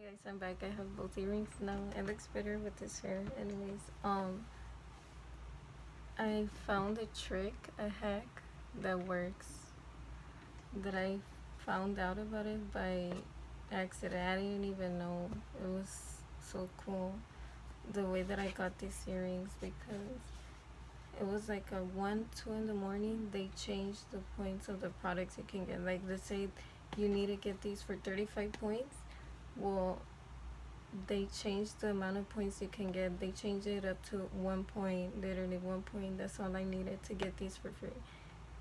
Guys, I'm back. I have both earrings now. It looks better with this hair. Anyways, I found a trick, a hack that works, that I found out about it by accident. I didn't even know. It was so cool the way that I got these earrings, because it was like a 1, 2 in the morning. They changed the points of the products you can get. Like, let's say you need to get these for 35 points. Well, they changed the amount of points you can get. They changed it up to 1 point, literally 1 point. That's all I needed to get these for free.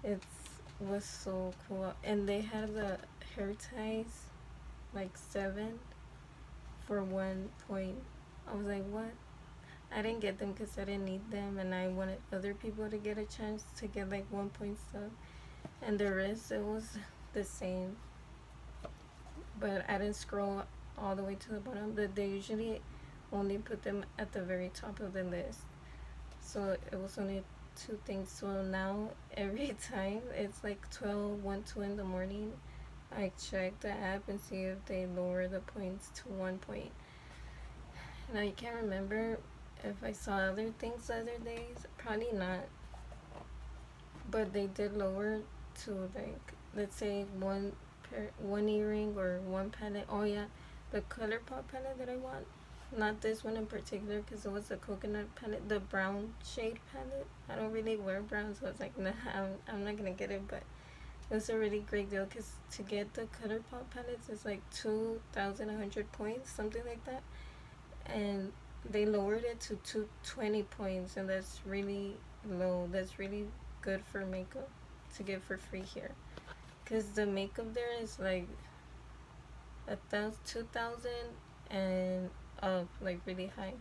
It was so cool. And they had the hair ties, like 7 for 1 point. I was like, what? I didn't get them because I didn't need them, and I wanted other people to get a chance to get like 1 point stuff. And the rest, it was the same. But I didn't scroll all the way to the bottom. But they usually only put them at the very top of the list. So it was only 2 things. So now every time it's like 12, 1, 2 in the morning, I check the app and see if they lower the points to 1 point. And I can't remember if I saw other things the other days. Probably not. But they did lower to, like, let's say one earring or 1 palette. Oh yeah, the ColourPop palette that I want. Not this one in particular because it was a coconut palette, the brown shade palette. I don't really wear brown, so I was like, nah, I'm not gonna get it. But it was a really great deal because to get the ColourPop palettes is like 2,100 points, something like that. And they lowered it to 220 points, and that's really low. That's really good for makeup to get for free here, because the makeup there is like 2,000 and up, like really high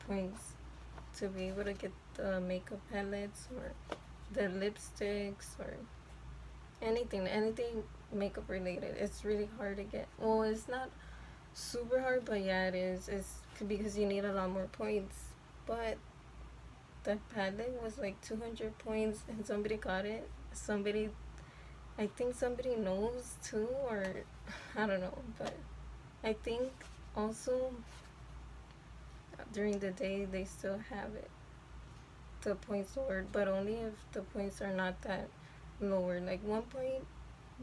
points to be able to get the makeup palettes or the lipsticks or anything makeup related. It's really hard to get. Well, it's not super hard, but yeah, it is. It's because you need a lot more points. But the palette was like 200 points, and somebody got it. I think somebody knows too, or I don't know. But I think also during the day they still have it, the points lowered, but only if the points are not that lower. Like 1 point,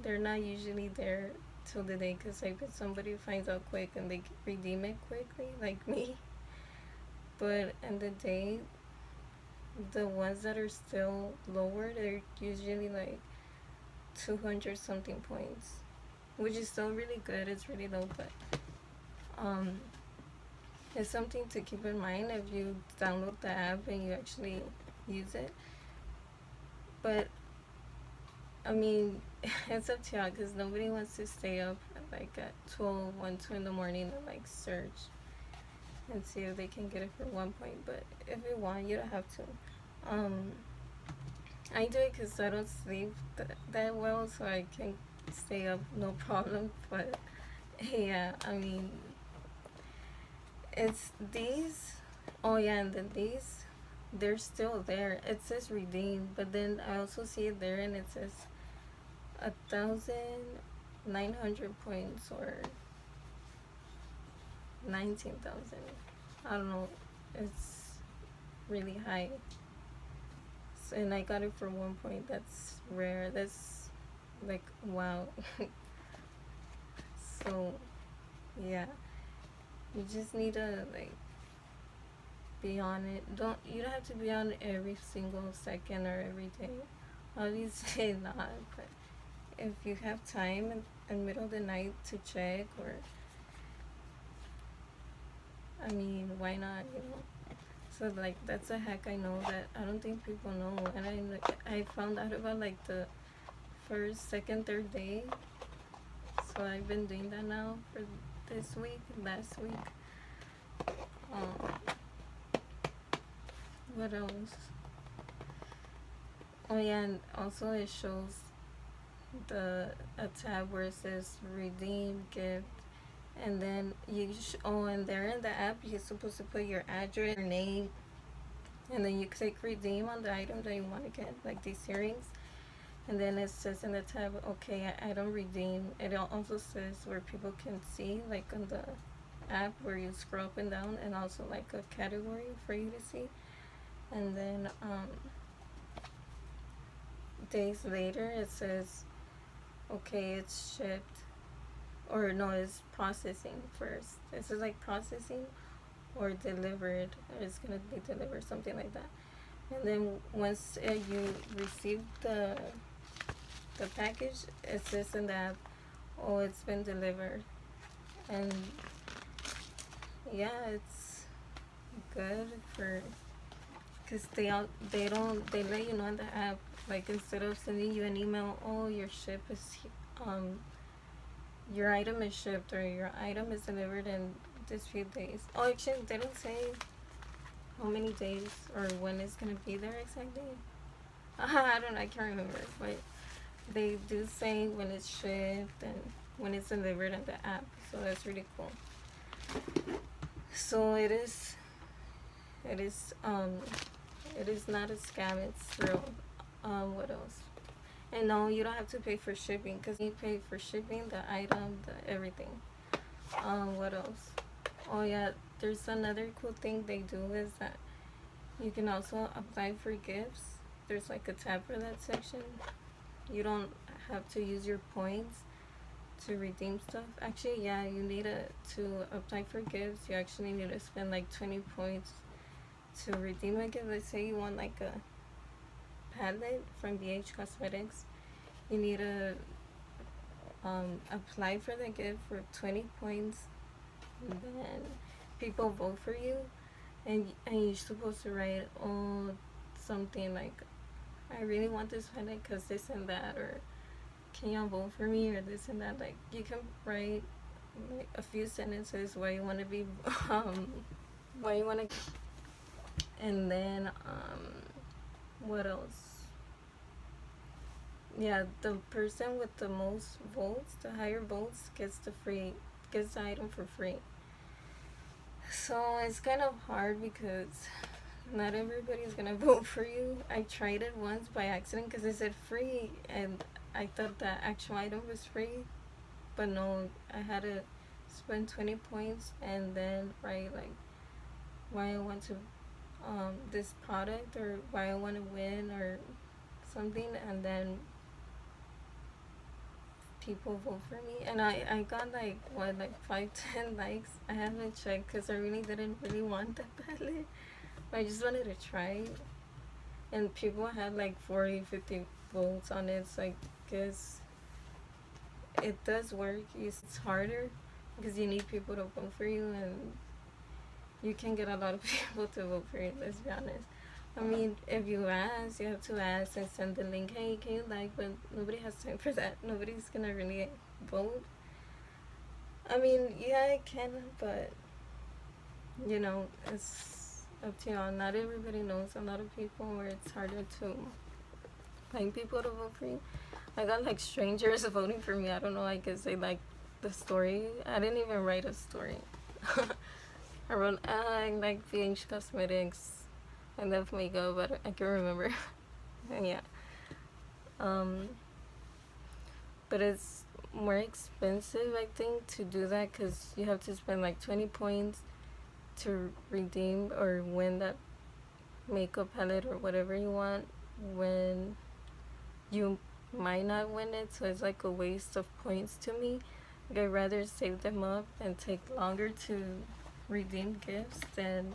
they're not usually there till the day, because like if somebody finds out quick and they redeem it quickly, like me. But in the day, the ones that are still lower, they're usually like 200 something points, which is still really good. It's really low, but it's something to keep in mind if you download the app and you actually use it. But I mean, it's up to y'all, because nobody wants to stay up like at 12, 1, 2 in the morning and like search and see if they can get it for 1 point. But if you want, you don't have to. I do it because I don't sleep that well, so I can stay up no problem. But yeah, I mean, it's these. Oh yeah, and then these, they're still there. It says redeem, but then I also see it there, and it says 1,900 points or 19,000. I don't know. It's really high. So, and I got it for 1 point. That's rare. That's like, wow. So yeah, you just need to like be on it. You don't have to be on it every single second or every day. Obviously not, but if you have time in middle of the night to check, or I mean, why not, you know? So like, that's a hack I know that I don't think people know, and I found out about like the first, second, third day. So I've been doing that now for this week, last week. What else? Oh yeah, and also it shows a tab where it says redeem gift, and then and there in the app you're supposed to put your address, your name, and then you click redeem on the item that you want to get, like these earrings. And then it says in the tab, okay, I don't redeem. It also says where people can see, like on the app where you scroll up and down, and also like a category for you to see. And then days later it says, okay, it's shipped, or no, it's processing first. It says like processing or delivered, or it's gonna be delivered, something like that. And then once you receive the package, it says in the app, oh, it's been delivered. And yeah, it's good for, because they let you know in the app, like instead of sending you an email, oh, your your item is shipped, or your item is delivered in this few days. Oh, actually, they don't say how many days or when it's gonna be there exactly. I can't remember, but they do say when it's shipped and when it's delivered in the app, so that's really cool. So it is not a scam, it's real. What else? And no, you don't have to pay for shipping, because you pay for shipping, the item, the everything. What else? Oh yeah, there's another cool thing they do is that you can also apply for gifts. There's like a tab for that section. You don't have to use your points to redeem stuff. Actually, yeah, you need to apply for gifts. You actually need to spend like 20 points to redeem a gift. Let's say you want like a palette from BH Cosmetics. You need to apply for the gift for 20 points. Then people vote for you, and you're supposed to write something like, I really want this palette because this and that, or can y'all vote for me, or this and that. Like, you can write like a few sentences why you want to be why you want to. And then what else? Yeah, the person with the most votes, the higher votes, gets the item for free. So it's kind of hard because not everybody's gonna vote for you. I tried it once by accident because it said free, and I thought the actual item was free, but no, I had to spend 20 points and then write like why I want to this product, or why I want to win, or something, and then people vote for me. And I got like 5-10 likes. I haven't checked because I didn't really want that palette. I just wanted to try it. And people had like 40-50 votes on it, so I guess it does work. It's harder because you need people to vote for you, and you can get a lot of people to vote for you, let's be honest. I mean, if you ask, you have to ask and send the link, hey, can you like, but nobody has time for that. Nobody's gonna really vote. I mean, yeah, I can, but, it's up to y'all. Not everybody knows a lot of people, where it's harder to find people to vote for you. I got like strangers voting for me. I don't know, I guess they like the story. I didn't even write a story. I wrote, I like BH Cosmetics. I love makeup, but I can't remember. And yeah. But it's more expensive, I think, to do that, because you have to spend like 20 points to redeem or win that makeup palette or whatever you want, when you might not win it. So it's like a waste of points to me. Like, I'd rather save them up and take longer to redeem gifts than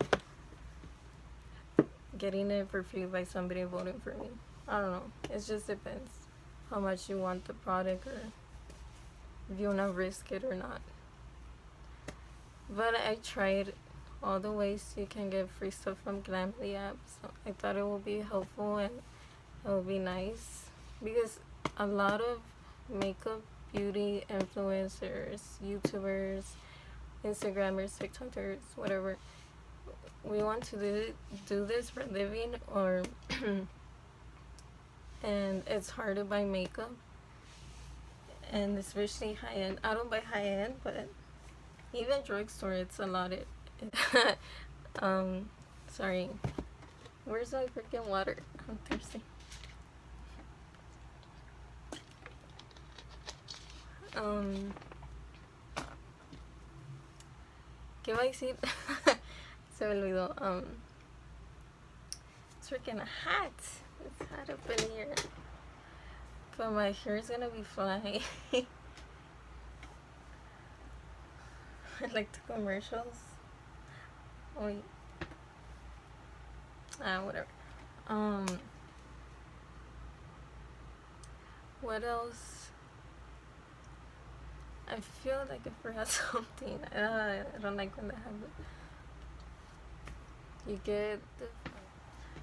getting it for free by somebody voting for me. I don't know. It just depends how much you want the product, or if you want to risk it or not. But I tried all the ways you can get free stuff from Glamily app, so I thought it would be helpful and it would be nice, because a lot of makeup, beauty influencers, YouTubers, Instagrammers, TikTokers, whatever, we want to do this for a living, or and it's hard to buy makeup, and especially high-end. I don't buy high-end, but even drugstore, it's a lot. Sorry, where's my freaking water? I'm thirsty. ¿Qué iba a decir? Se me olvidó. It's freaking hot. It's hot up in here. But my hair is gonna be flying. I like the commercials. Oh, whatever. What else? I feel like I forgot something. I don't like when that happens. You get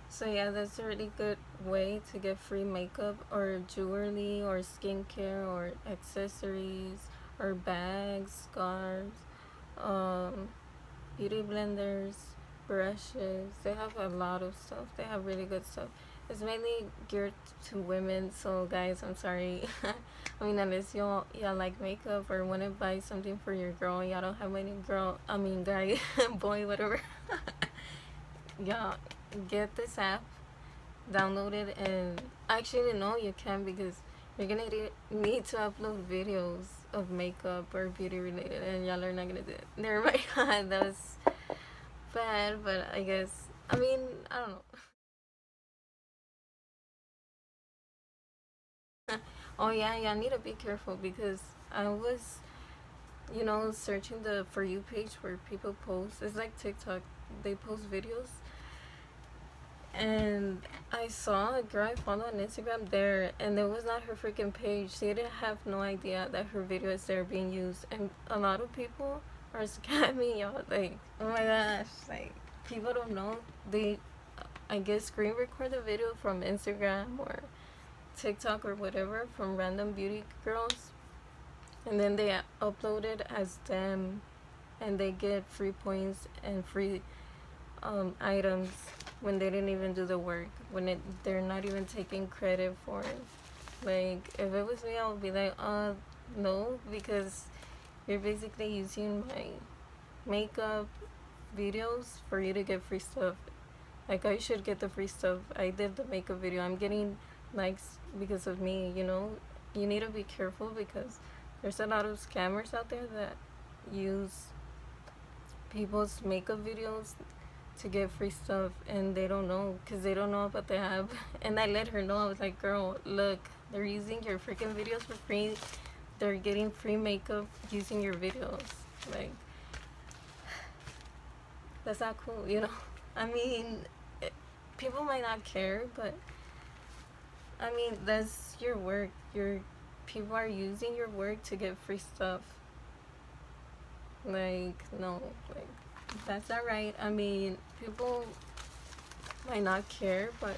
so yeah, that's a really good way to get free makeup or jewelry or skincare or accessories or bags, scarves, beauty blenders, brushes. They have a lot of stuff. They have really good stuff. It's mainly geared to women, so guys, I'm sorry. I mean, unless y'all like makeup or want to buy something for your girl, y'all don't have any guy, boy, whatever. Y'all get this app, download it, and actually no, you can, because you're gonna need to upload videos of makeup or beauty related, and y'all are not gonna do it. Never mind. That was bad, but I guess, I mean, I don't know. Oh yeah, y'all need to be careful, because I was, searching the For You page where people post. It's like TikTok. They post videos, and I saw a girl I follow on Instagram there, and it was not her freaking page. She didn't have no idea that her video is there being used, and a lot of people are scamming y'all. Like, oh my gosh, like, people don't know. They, I guess, screen record the video from Instagram or TikTok or whatever, from random beauty girls, and then they upload it as them, and they get free points and free items when they didn't even do the work, when they're not even taking credit for it. Like, if it was me, I would be like, no, because you're basically using my makeup videos for you to get free stuff. Like, I should get the free stuff. I did the makeup video. I'm getting likes because of me, You need to be careful, because there's a lot of scammers out there that use people's makeup videos to get free stuff, and they don't know, because they don't know about the app. And I let her know. I was like, girl, look, they're using your freaking videos for free. They're getting free makeup using your videos. Like, that's not cool, I mean, people might not care, but I mean, that's your work. People are using your work to get free stuff. Like, no, like, that's not right. I mean, people might not care, but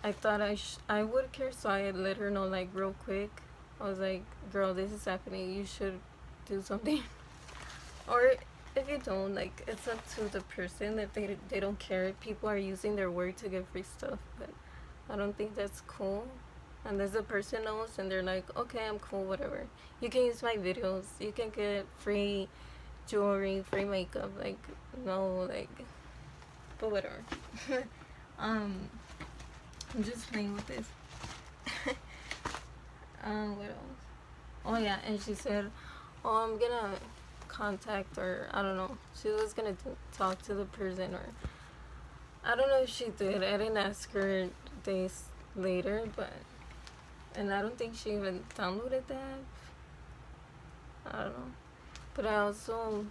I thought I would care, so I let her know, like, real quick. I was like, girl, this is happening. You should do something. Or if you don't, like, it's up to the person. If they don't care, people are using their work to get free stuff, but I don't think that's cool. Unless the person knows and they're like, okay, I'm cool, whatever. You can use my videos. You can get free jewelry, free makeup. Like, no, like, but whatever. I'm just playing with this. What else? Oh yeah, and she said, oh, I'm gonna contact, or I don't know. She was gonna talk to the person, or I don't know if she did. I didn't ask her days later, and I don't think she even downloaded that. I don't know. But I also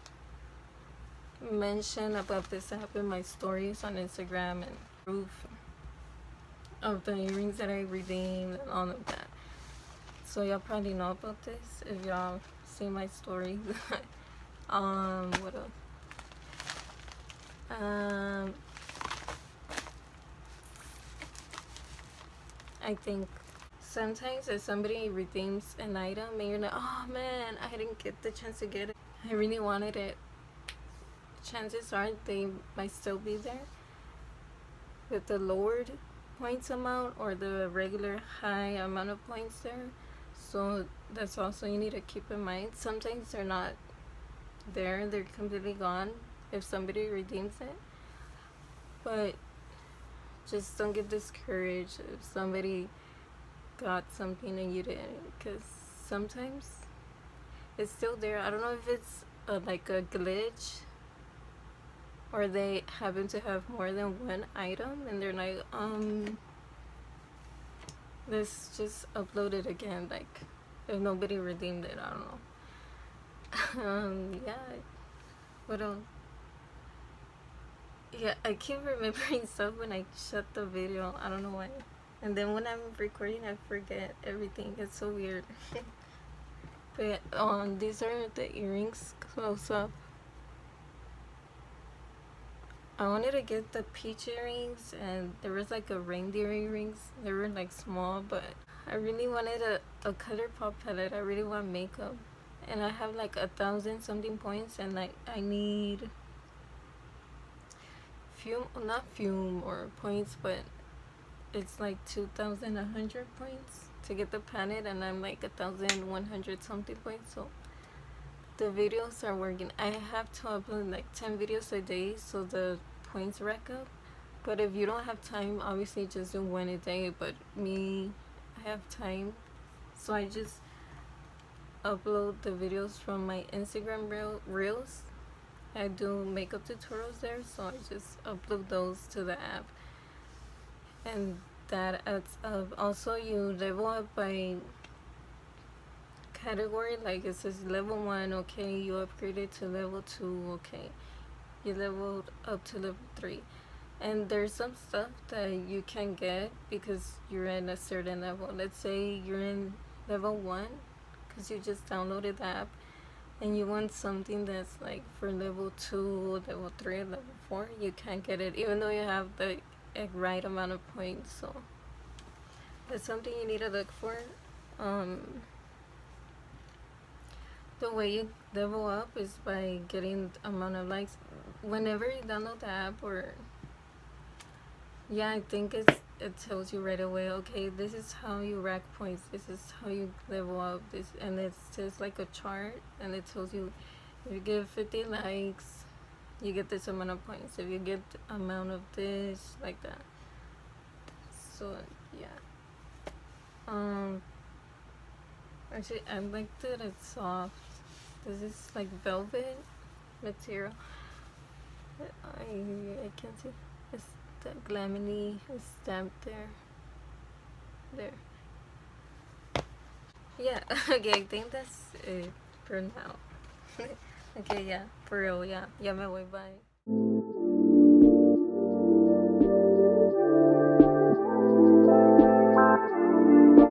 mentioned about this app in my stories on Instagram, and proof of the earrings that I redeemed and all of that. So y'all probably know about this if y'all see my stories. What else? I think sometimes if somebody redeems an item and you're like, oh man, I didn't get the chance to get it, I really wanted it, chances are they might still be there with the lowered points amount or the regular high amount of points there. So that's also, you need to keep in mind. Sometimes they're not there, they're completely gone if somebody redeems it. But just don't get discouraged if somebody got something and you didn't, because sometimes it's still there. I don't know if it's like a glitch or they happen to have more than one item and they're like, let's just upload it again, like if nobody redeemed it, I don't know. Yeah, what else? Yeah, I keep remembering stuff when I shut the video, I don't know why, and then when I'm recording I forget everything. It's so weird. But these are the earrings close up. I wanted to get the peach earrings, and there was like a reindeer earrings. They were like small, but I really wanted a color pop palette. I really want makeup, and I have like 1,000 something points, and like I need not fume or points, but it's like 2,100 points to get the palette, and I'm like 1,100 something points. So the videos are working. I have to upload like 10 videos a day so the points rack up. But if you don't have time, obviously just do one a day. But me, I have time, so I just upload the videos from my Instagram reels. I do makeup tutorials there, so I just upload those to the app, and that adds up. Also, you level up by category, like it says level 1, okay, you upgraded to level 2, okay, you leveled up to level 3, and there's some stuff that you can get because you're in a certain level. Let's say you're in level 1 because you just downloaded the app, and you want something that's like for level 2, level 3, level 4, you can't get it even though you have the right amount of points. So that's something you need to look for. The way you level up is by getting the amount of likes whenever you download the app, or yeah, I think it tells you right away, okay, this is how you rack points, this is how you level up, this, and it's just like a chart, and it tells you if you get 50 likes you get this amount of points, if you get the amount of this, like that. So yeah, actually I like that it's soft. This is like velvet material. I can't see. It's the Glamily is stamped there. Yeah. Okay, I think that's it for now. Okay, yeah, for real, yeah. Ya me voy, bye.